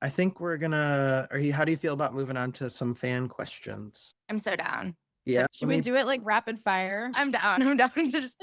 I think how do you feel about moving on to some fan questions? I'm so down. So Yeah, Should we do it like rapid fire? I'm down. I'm down to just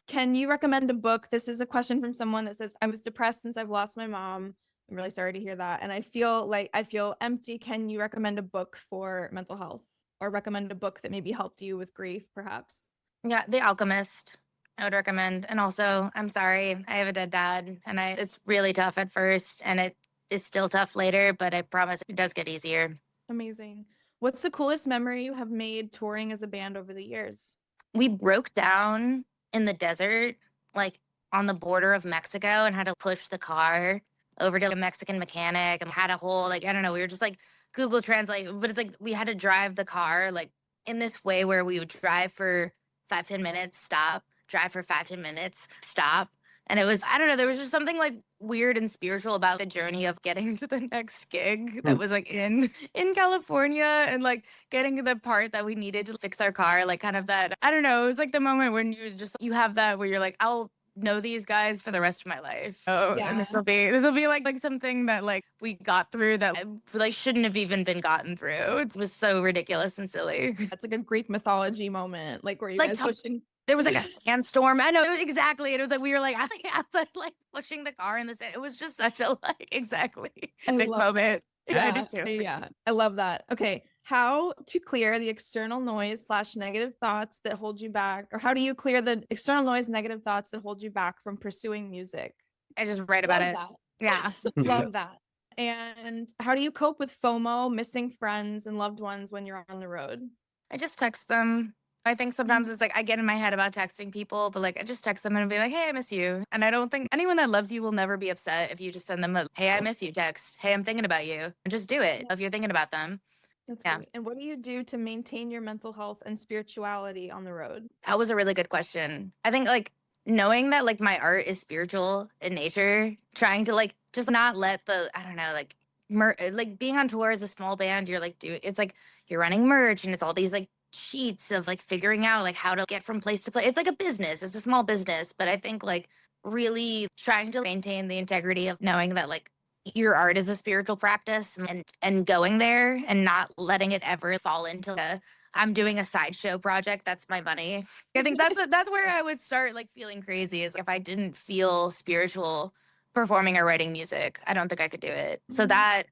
Can you recommend a book? This is a question from someone that says, I was depressed since I've lost my mom. I'm really sorry to hear that. And I feel empty. Can you recommend a book for mental health or recommend a book that maybe helped you with grief, perhaps? yeah, The Alchemist. I would recommend. And also, I'm sorry, I have a dead dad, and it's really tough at first, and it is still tough later, but I promise it does get easier. Amazing. What's the coolest memory you have made touring as a band over the years? We broke down in the desert, like on the border of Mexico, and had to push the car over to a Mexican mechanic and had a whole, like, I don't know, we were just like Google Translate, but it's like we had to drive the car like in this way where we would drive for 5-10 minutes, stop, drive for 5-10 minutes, stop. And it was, I don't know, there was just something like weird and spiritual about the journey of getting to the next gig that was like in California, and like getting to the part that we needed to fix our car, like kind of that, I don't know, it was like the moment when you have that where you're like, I'll know these guys for the rest of my life. Oh, Yeah. and it'll be like something that like we got through that like shouldn't have even been gotten through. It was so ridiculous and silly. That's like a Greek mythology moment, like where you Like guys pushing. there was like a sandstorm. I know it was exactly. It was like we were like outside, like pushing the car in the sand. It was just such a like exactly epic love moment. Yeah, I Yeah, just yeah, I love that. Okay, how to clear the external noise slash negative thoughts that hold you back, or how do you clear the external noise, negative thoughts that hold you back from pursuing music? I just write about Love it. that. Yeah. Love that. And how do you cope with FOMO, missing friends and loved ones when you're on the road? I just text them. I think sometimes it's like I get in my head about texting people, but like I just text them and be like, hey, I miss you. And I don't think anyone that loves you will never be upset if you just send them a, hey, I miss you text. Hey, I'm thinking about you. And just do it if you're thinking about them. That's Yeah. great. And what do you do to maintain your mental health and spirituality on the road? That was a really good question. I think like knowing that like my art is spiritual in nature, trying to like just not let the, I don't know, like like being on tour as a small band, you're like it's like you're running merch and it's all these like sheets of like figuring out like how to get from place to place. It's like a business. It's a small business, but I think like really trying to maintain the integrity of knowing that like your art is a spiritual practice, and going there and not letting it ever fall into a I'm doing a sideshow project. That's my money. I think that's where I would start like feeling crazy, is if I didn't feel spiritual performing or writing music. I don't think I could do it. So that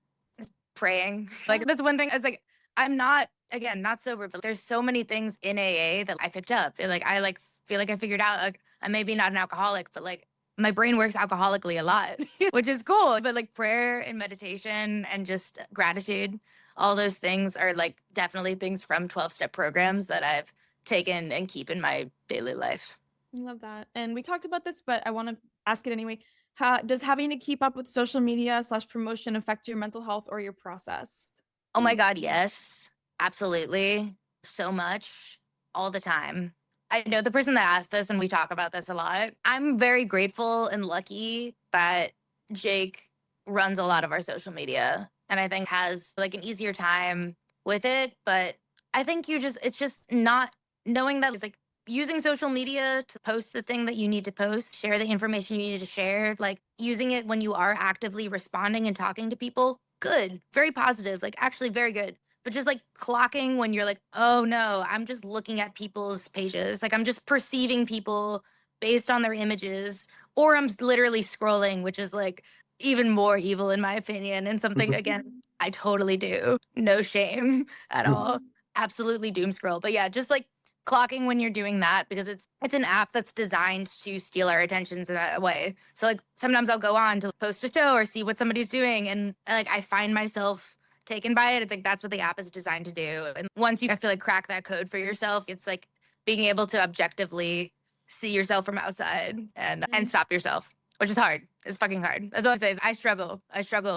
praying, like that's one thing. It's like I'm not, again, not sober, but there's so many things in AA that I picked up. And, like I like feel like I figured out like I'm maybe not an alcoholic, but like my brain works alcoholically a lot, which is cool. But like prayer and meditation and just gratitude, all those things are like definitely things from 12-step programs that I've taken and keep in my daily life. I love that. And we talked about this, but I want to ask it anyway. How does having to keep up with social media slash promotion affect your mental health or your process? Oh my God, yes, absolutely. So much, all the time. I know the person that asked this, and we talk about this a lot. I'm very grateful and lucky that Jake runs a lot of our social media and I think has like an easier time with it. But I think it's just not knowing that it's like using social media to post the thing that you need to post, share the information you need to share, like using it when you are actively responding and talking to people. Good, very positive, like actually very good. But just like clocking when you're like, oh no, I'm just looking at people's pages. Like I'm just perceiving people based on their images, or I'm literally scrolling, which is like even more evil in my opinion. And something, again, I totally do. No shame at all. Absolutely doom scroll. But yeah, just like clocking when you're doing that, because it's an app that's designed to steal our attentions in that way. So like sometimes I'll go on to post a show or see what somebody's doing, and like I find myself taken by it. It's like that's what the app is designed to do. And once you, I feel like, crack that code for yourself, it's like being able to objectively see yourself from outside and stop yourself, which is hard. It's fucking hard. That's all I say. I struggle.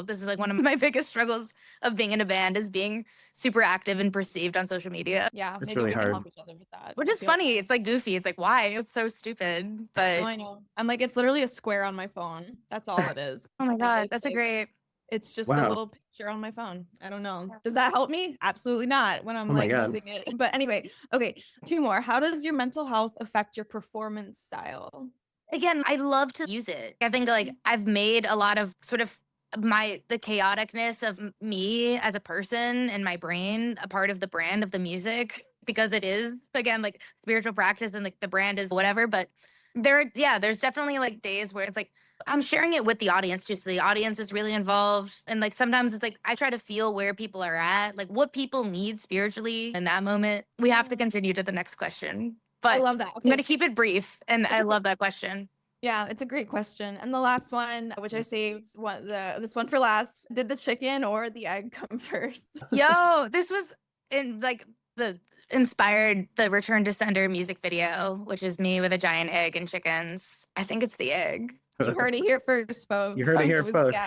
This is like one of my biggest struggles of being in a band, is being super active and perceived on social media. Yeah, It's maybe really we can hard. help each other with that. Which is funny. It's like goofy. It's like, why? It's so stupid. But Oh, I know. I'm like, it's literally a square on my phone. That's all it is. oh my God, It's that's a like, great. it's just a Wow. little picture on my phone. I don't know. Does that help me? Absolutely not when I'm Oh my like God. using it. But anyway, okay, two more. How does your mental health affect your performance style? Again, I love to use it. I think like I've made a lot of sort of the chaoticness of me as a person and my brain a part of the brand of the music, because it is, again, like spiritual practice and like the brand is whatever. But there's definitely like days where it's like I'm sharing it with the audience, just so the audience is really involved. And like sometimes it's like I try to feel where people are at, like what people need spiritually in that moment. We have to continue to the next question, but I love that. I'm going to keep it brief. And I love that question. Yeah, it's a great question. And the last one, which I saved this one for last, did the chicken or the egg come first? Yo, this was in like inspired the Return to Sender music video, which is me with a giant egg and chickens. I think it's the egg. You heard it here first, folks. You heard it here, was the folks. egg.